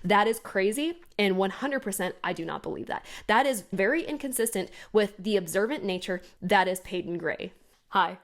That is crazy, and 100% I do not believe that. That is very inconsistent with the observant nature that is Peyton Gray. Hi.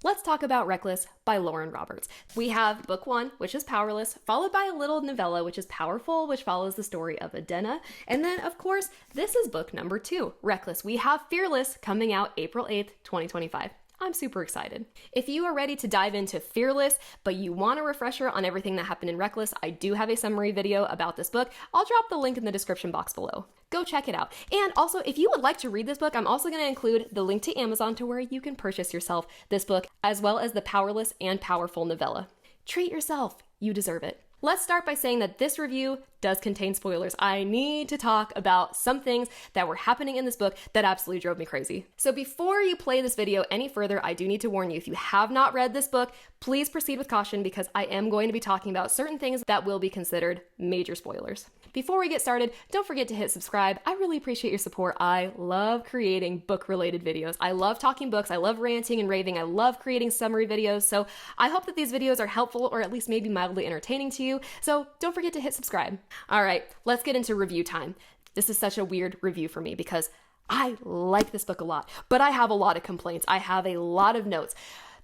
Let's talk about Reckless by Lauren Roberts. We have book 1, which is Powerless, followed by a little novella, which is Powerful, which follows the story of Adena. And then, of course, this is book number 2, Reckless. We have Fearless coming out April 8th, 2025. I'm super excited. If you are ready to dive into Fearless, but you want a refresher on everything that happened in Reckless, I do have a summary video about this book. I'll drop the link in the description box below. Go check it out. And also, if you would like to read this book, I'm also going to include the link to Amazon to where you can purchase yourself this book, as well as the Powerless and Powerful novella. Treat yourself. You deserve it. Let's start by saying that this review does contain spoilers. I need to talk about some things that were happening in this book that absolutely drove me crazy. So before you play this video any further, I do need to warn you, if you have not read this book, please proceed with caution because I am going to be talking about certain things that will be considered major spoilers. Before we get started, don't forget to hit subscribe. I really appreciate your support. I love creating book-related videos. I love talking books. I love ranting and raving. I love creating summary videos. So I hope that these videos are helpful or at least maybe mildly entertaining to you. So don't forget to hit subscribe. All right, let's get into review time. This is such a weird review for me because I like this book a lot, but I have a lot of complaints. I have a lot of notes.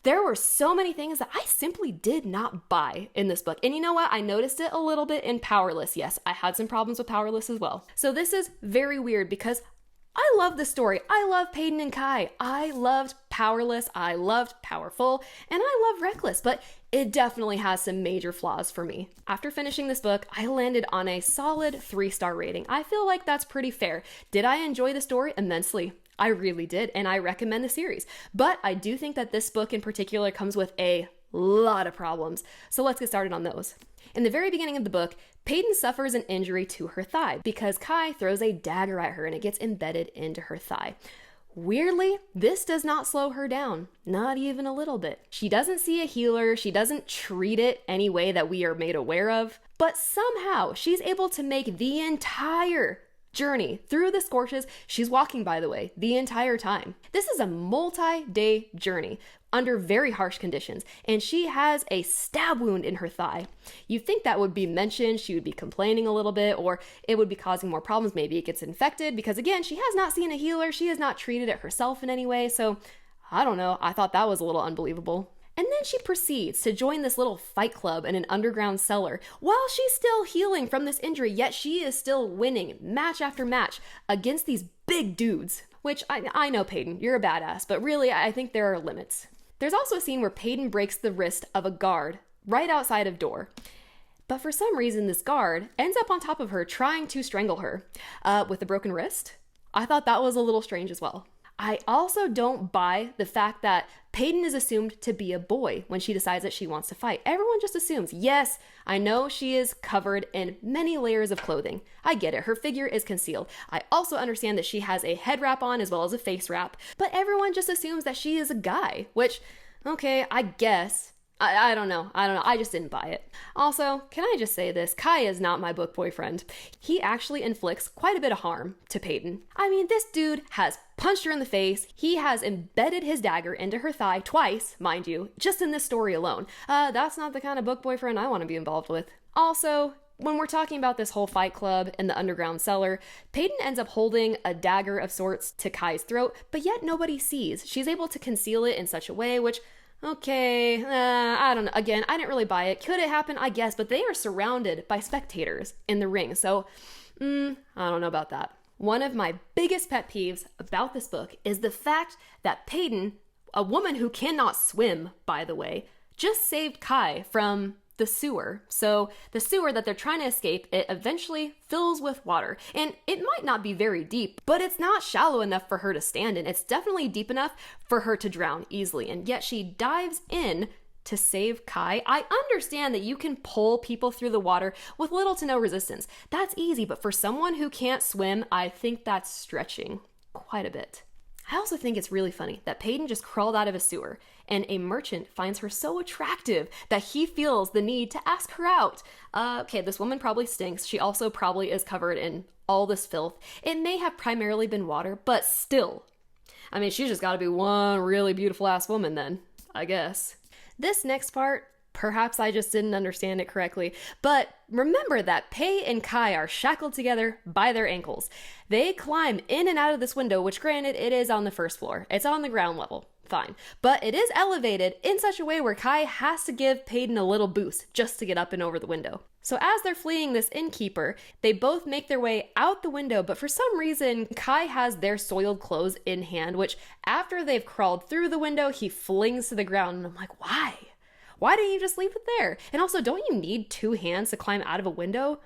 There were so many things that I simply did not buy in this book. And you know what? I noticed it a little bit in Powerless. Yes, I had some problems with Powerless as well. So this is very weird because I love the story. I love Peyton and Kai. I loved Powerless. I loved Powerful. And I love Reckless, but it definitely has some major flaws for me. After finishing this book, I landed on a solid 3-star rating. I feel like that's pretty fair. Did I enjoy the story? Immensely. I really did, and I recommend the series. But I do think that this book in particular comes with a lot of problems. So let's get started on those. In the very beginning of the book, Peyton suffers an injury to her thigh because Kai throws a dagger at her and it gets embedded into her thigh. Weirdly, this does not slow her down, not even a little bit. She doesn't see a healer, she doesn't treat it any way that we are made aware of, but somehow she's able to make the entire journey through the scorches. She's walking, by the way, the entire time. This is a multi-day journey under very harsh conditions, and she has a stab wound in her thigh. You'd think that would be mentioned, she would be complaining a little bit, or it would be causing more problems. Maybe it gets infected because, again, she has not seen a healer, she has not treated it herself in any way, so I don't know, I thought that was a little unbelievable. And then she proceeds to join this little fight club in an underground cellar while she's still healing from this injury, yet she is still winning match after match against these big dudes. Which, I know, Peyton, you're a badass, but really, I think there are limits. There's also a scene where Peyton breaks the wrist of a guard right outside of door. But for some reason, this guard ends up on top of her trying to strangle her with a broken wrist. I thought that was a little strange as well. I also don't buy the fact that Peyton is assumed to be a boy when she decides that she wants to fight. Everyone just assumes. Yes, I know she is covered in many layers of clothing. I get it. Her figure is concealed. I also understand that she has a head wrap on as well as a face wrap, but everyone just assumes that she is a guy, which, okay, I guess. I don't know. I just didn't buy it. Also, can I just say this? Kai is not my book boyfriend. He actually inflicts quite a bit of harm to Peyton. I mean, this dude has punched her in the face. He has embedded his dagger into her thigh twice, mind you, just in this story alone. That's not the kind of book boyfriend I want to be involved with. Also, when we're talking about this whole fight club in the underground cellar, Peyton ends up holding a dagger of sorts to Kai's throat, but yet nobody sees. She's able to conceal it in such a way, which, okay, I don't know. Again, I didn't really buy it. Could it happen? I guess, but they are surrounded by spectators in the ring, so I don't know about that. One of my biggest pet peeves about this book is the fact that Peyton, a woman who cannot swim, by the way, just saved Kai from the sewer. So the sewer that they're trying to escape, it eventually fills with water. And it might not be very deep, but it's not shallow enough for her to stand in. It's definitely deep enough for her to drown easily. And yet she dives in to save Kai. I understand that you can pull people through the water with little to no resistance. That's easy, but for someone who can't swim, I think that's stretching quite a bit. I also think it's really funny that Peyton just crawled out of a sewer and a merchant finds her so attractive that he feels the need to ask her out. Okay, this woman probably stinks. She also probably is covered in all this filth. It may have primarily been water, but still. I mean, she's just gotta be one really beautiful ass woman then, I guess. This next part Perhaps I just didn't understand it correctly. But remember that Pei and Kai are shackled together by their ankles. They climb in and out of this window, which granted, it is on the first floor. It's on the ground level. Fine. But it is elevated in such a way where Kai has to give Peyton a little boost just to get up and over the window. So as they're fleeing this innkeeper, they both make their way out the window, but for some reason, Kai has their soiled clothes in hand, which after they've crawled through the window, he flings to the ground. And I'm like, why? Why didn't you just leave it there? And also, don't you need 2 hands to climb out of a window?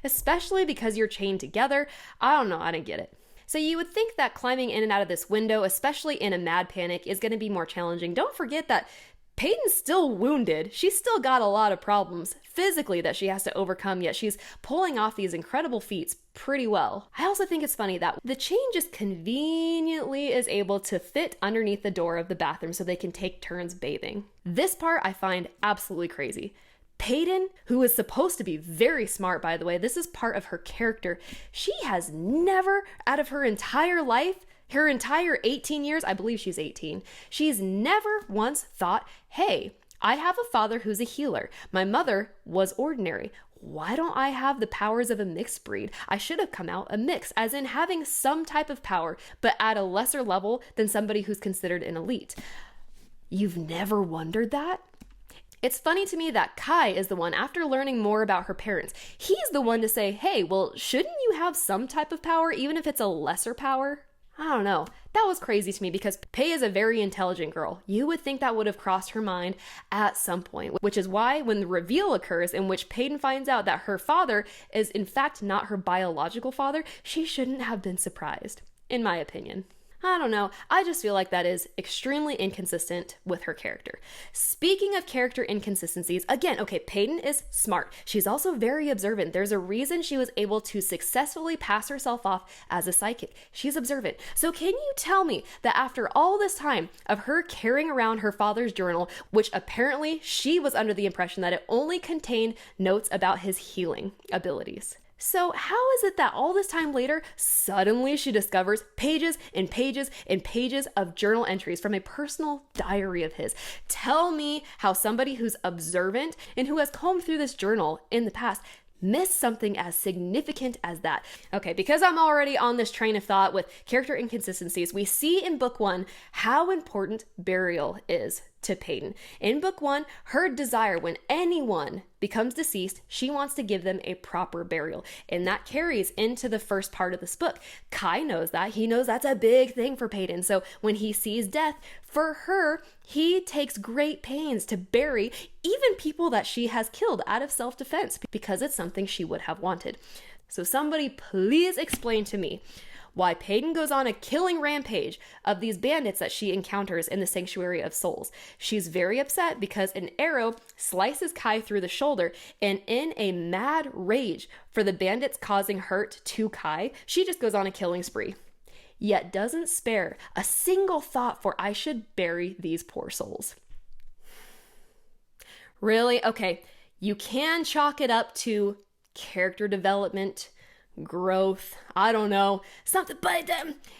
Especially because you're chained together. I don't know, I didn't get it. So you would think that climbing in and out of this window, especially in a mad panic, is going to be more challenging. Don't forget that Peyton's still wounded. She's still got a lot of problems physically that she has to overcome, yet she's pulling off these incredible feats pretty well. I also think it's funny that the chain just conveniently is able to fit underneath the door of the bathroom so they can take turns bathing. This part I find absolutely crazy. Peyton, who is supposed to be very smart, by the way, this is part of her character. She has never, out of her entire life, her entire 18 years, I believe she's 18, she's never once thought, hey, I have a father who's a healer. My mother was ordinary. Why don't I have the powers of a mixed breed? I should have come out a mix, as in having some type of power, but at a lesser level than somebody who's considered an elite. You've never wondered that? It's funny to me that Kai is the one, after learning more about her parents, he's the one to say, hey, well, shouldn't you have some type of power, even if it's a lesser power? I don't know. That was crazy to me because Pei is a very intelligent girl. You would think that would have crossed her mind at some point, which is why when the reveal occurs in which Peyton finds out that her father is in fact not her biological father, she shouldn't have been surprised, in my opinion. I don't know. I just feel like that is extremely inconsistent with her character. Speaking of character inconsistencies, again, okay, Peyton is smart. She's also very observant. There's a reason she was able to successfully pass herself off as a psychic. She's observant. So can you tell me that after all this time of her carrying around her father's journal, which apparently she was under the impression that it only contained notes about his healing abilities? So how is it that all this time later, suddenly she discovers pages and pages and pages of journal entries from a personal diary of his? Tell me how somebody who's observant and who has combed through this journal in the past missed something as significant as that. Okay, because I'm already on this train of thought with character inconsistencies, we see in book 1 how important burial is to Peyton. In book 1, her desire when anyone becomes deceased, she wants to give them a proper burial. And that carries into the first part of this book. Kai knows that. He knows that's a big thing for Peyton. So when he sees death, for her, he takes great pains to bury even people that she has killed out of self-defense because it's something she would have wanted. So somebody please explain to me why Peyton goes on a killing rampage of these bandits that she encounters in the Sanctuary of Souls. She's very upset because an arrow slices Kai through the shoulder, and in a mad rage for the bandits causing hurt to Kai, she just goes on a killing spree. Yet doesn't spare a single thought for I should bury these poor souls. Really? Okay, you can chalk it up to character development, growth, I don't know, something, but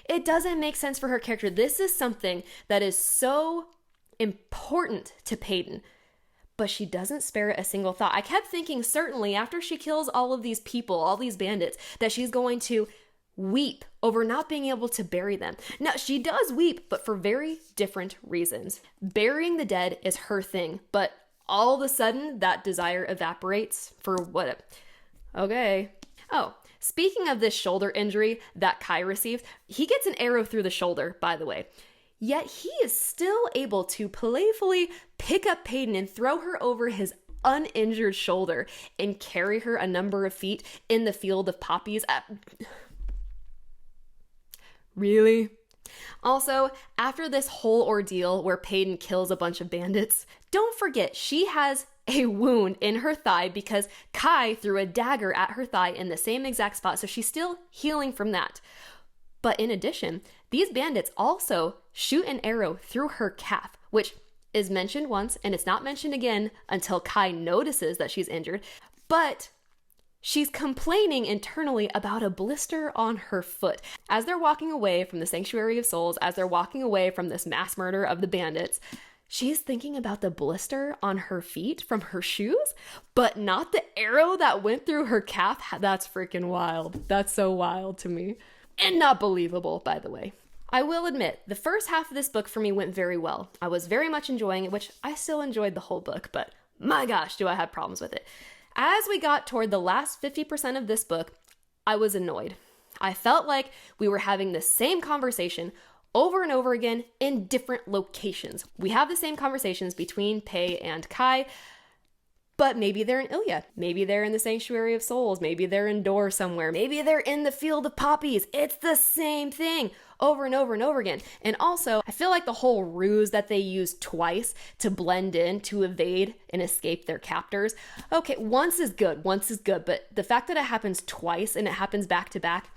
it doesn't make sense for her character. This is something that is so important to Peyton, but she doesn't spare it a single thought. I kept thinking, certainly after she kills all of these people, all these bandits, that she's going to weep over not being able to bury them. Now, she does weep, but for very different reasons. Burying the dead is her thing, but all of a sudden that desire evaporates for what? Okay. Oh, speaking of this shoulder injury that Kai received, he gets an arrow through the shoulder, by the way. Yet he is still able to playfully pick up Peyton and throw her over his uninjured shoulder and carry her a number of feet in the field of poppies. Really? Also, after this whole ordeal where Peyton kills a bunch of bandits, don't forget she has a wound in her thigh because Kai threw a dagger at her thigh in the same exact spot, so she's still healing from that. But in addition, these bandits also shoot an arrow through her calf, which is mentioned once, and it's not mentioned again until Kai notices that she's injured, but she's complaining internally about a blister on her foot. As they're walking away from the Sanctuary of Souls, as they're walking away from this mass murder of the bandits, she's thinking about the blister on her feet from her shoes, but not the arrow that went through her calf. That's freaking wild. That's so wild to me. And not believable, by the way. I will admit, the first half of this book for me went very well. I was very much enjoying it, which I still enjoyed the whole book, but my gosh, do I have problems with it. As we got toward the last 50% of this book, I was annoyed. I felt like we were having the same conversation over and over again in different locations. We have the same conversations between Pei and Kai, but maybe they're in Ilya. Maybe they're in the Sanctuary of Souls. Maybe they're in Dor somewhere. Maybe they're in the Field of Poppies. It's the same thing over and over and over again. And also, I feel like the whole ruse that they use twice to blend in, to evade and escape their captors. Okay, once is good, but the fact that it happens twice and it happens back to back,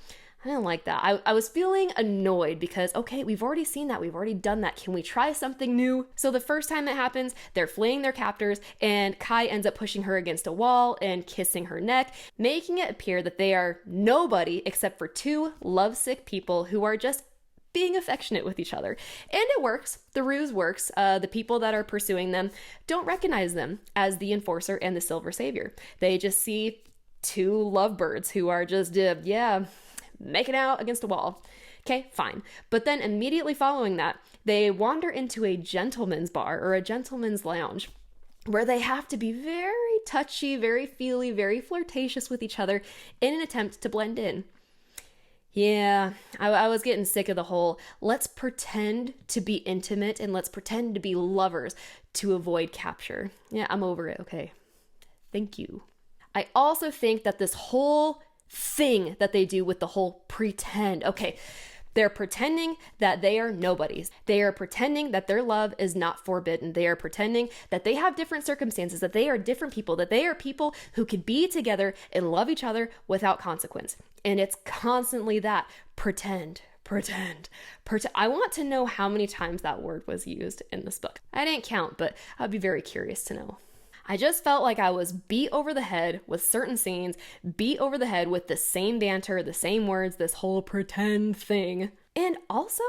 I didn't like that. I was feeling annoyed because, okay, we've already seen that. We've already done that. Can we try something new? So the first time it happens, they're fleeing their captors and Kai ends up pushing her against a wall and kissing her neck, making it appear that they are nobody except for two lovesick people who are just being affectionate with each other. And it works. The ruse works. The people that are pursuing them don't recognize them as the enforcer and the silver savior. They just see two lovebirds who are just, making out against a wall. Okay, fine. But then immediately following that, they wander into a gentleman's bar or a gentleman's lounge where they have to be very touchy, very feely, very flirtatious with each other in an attempt to blend in. Yeah, I was getting sick of the whole, let's pretend to be intimate and let's pretend to be lovers to avoid capture. Yeah, I'm over it, okay. Thank you. I also think that this whole thing that they do with the whole pretend. Okay, they're pretending that they are nobodies. They are pretending that their love is not forbidden. They are pretending that they have different circumstances, that they are different people, that they are people who could be together and love each other without consequence. And it's constantly that pretend. I want to know how many times that word was used in this book. I didn't count, but I'd be very curious to know. I just felt like I was beat over the head with certain scenes, beat over the head with the same banter, the same words, this whole pretend thing. And also,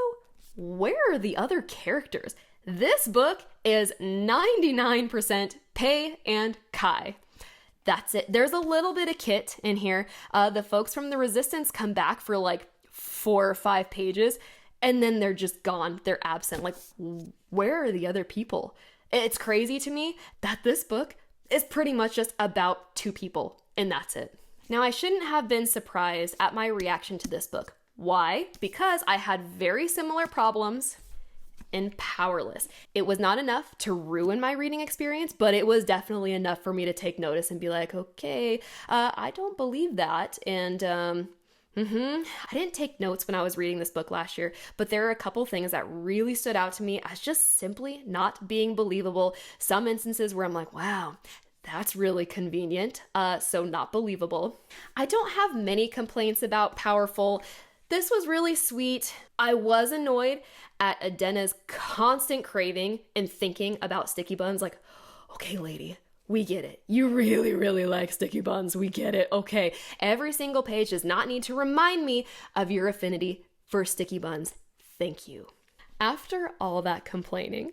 where are the other characters? This book is 99% Pei and Kai. That's it. There's a little bit of Kit in here. The folks from the Resistance come back for like 4 or 5 pages, and then they're just gone. They're absent. Like, where are the other people? It's crazy to me that this book is pretty much just about 2 people, and that's it. Now, I shouldn't have been surprised at my reaction to this book. Why? Because I had very similar problems in Powerless. It was not enough to ruin my reading experience, but it was definitely enough for me to take notice and be like, okay, I don't believe that, and I didn't take notes when I was reading this book last year, but there are a couple things that really stood out to me as just simply not being believable. Some instances where I'm like, wow, that's really convenient, so not believable. I don't have many complaints about Powerful. This was really sweet. I was annoyed at Adena's constant craving and thinking about sticky buns, like, okay, lady, we get it. You really, really like sticky buns. We get it. Okay. Every single page does not need to remind me of your affinity for sticky buns. Thank you. After all that complaining,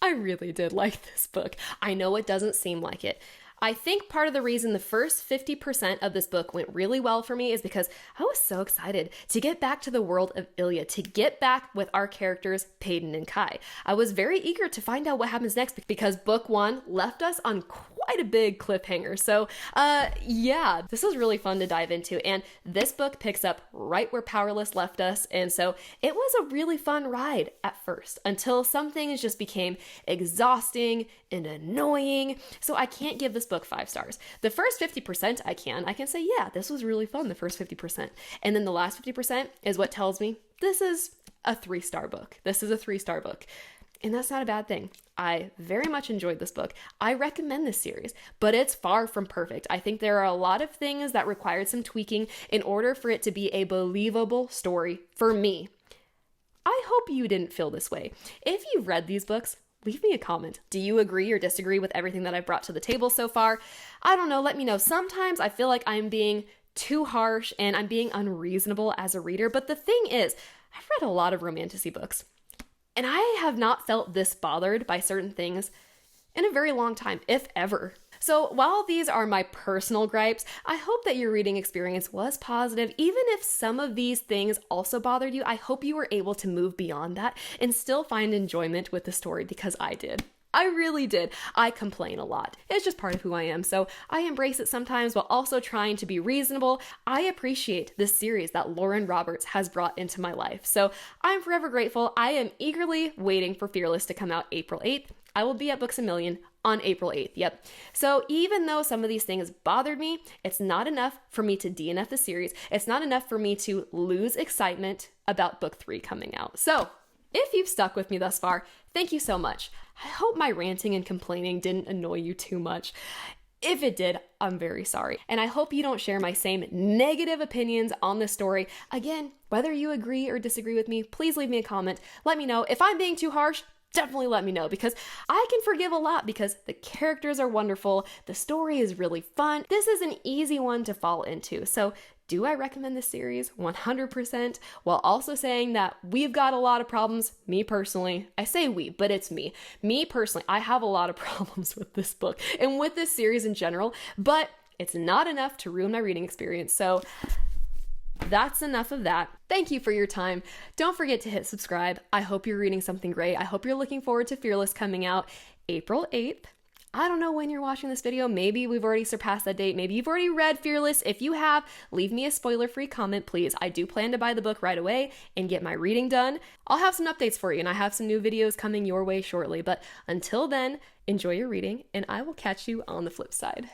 I really did like this book. I know it doesn't seem like it. I think part of the reason the first 50% of this book went really well for me is because I was so excited to get back to the world of Ilya, to get back with our characters, Peyton and Kai. I was very eager to find out what happens next because book 1 left us on quite a big cliffhanger. So yeah, this was really fun to dive into. And this book picks up right where Powerless left us. And so it was a really fun ride at first until some things just became exhausting and annoying. So I can't give this book 5 stars. The first 50% I can say, yeah, this was really fun, the first 50%. And then the last 50% is what tells me this is a 3-star book. This is a 3-star book. And that's not a bad thing. I very much enjoyed this book. I recommend this series, but it's far from perfect. I think there are a lot of things that required some tweaking in order for it to be a believable story for me. I hope you didn't feel this way. If you've read these books, leave me a comment. Do you agree or disagree with everything that I've brought to the table so far? I don't know, let me know. Sometimes I feel like I'm being too harsh and I'm being unreasonable as a reader, but the thing is, I've read a lot of romantasy books. And I have not felt this bothered by certain things in a very long time, if ever. So while these are my personal gripes, I hope that your reading experience was positive. Even if some of these things also bothered you, I hope you were able to move beyond that and still find enjoyment with the story, because I did. I really did. I complain a lot. It's just part of who I am, so I embrace it sometimes while also trying to be reasonable. I appreciate this series that Lauren Roberts has brought into my life, so I'm forever grateful. I am eagerly waiting for Fearless to come out April 8th. I will be at Books A Million on April 8th, yep. So even though some of these things bothered me, it's not enough for me to DNF the series. It's not enough for me to lose excitement about book 3 coming out. So if you've stuck with me thus far, thank you so much. I hope my ranting and complaining didn't annoy you too much. If it did, I'm very sorry. And I hope you don't share my same negative opinions on this story. Again, whether you agree or disagree with me, please leave me a comment. Let me know. If I'm being too harsh, definitely let me know, because I can forgive a lot because the characters are wonderful. The story is really fun. This is an easy one to fall into. So do I recommend this series? 100%, while also saying that we've got a lot of problems. Me personally, I say we, but it's me. Me personally, I have a lot of problems with this book and with this series in general, but it's not enough to ruin my reading experience. So that's enough of that. Thank you for your time. Don't forget to hit subscribe. I hope you're reading something great. I hope you're looking forward to Fearless coming out April 8th. I don't know when you're watching this video. Maybe we've already surpassed that date. Maybe you've already read Fearless. If you have, leave me a spoiler-free comment, please. I do plan to buy the book right away and get my reading done. I'll have some updates for you, and I have some new videos coming your way shortly. But until then, enjoy your reading, and I will catch you on the flip side.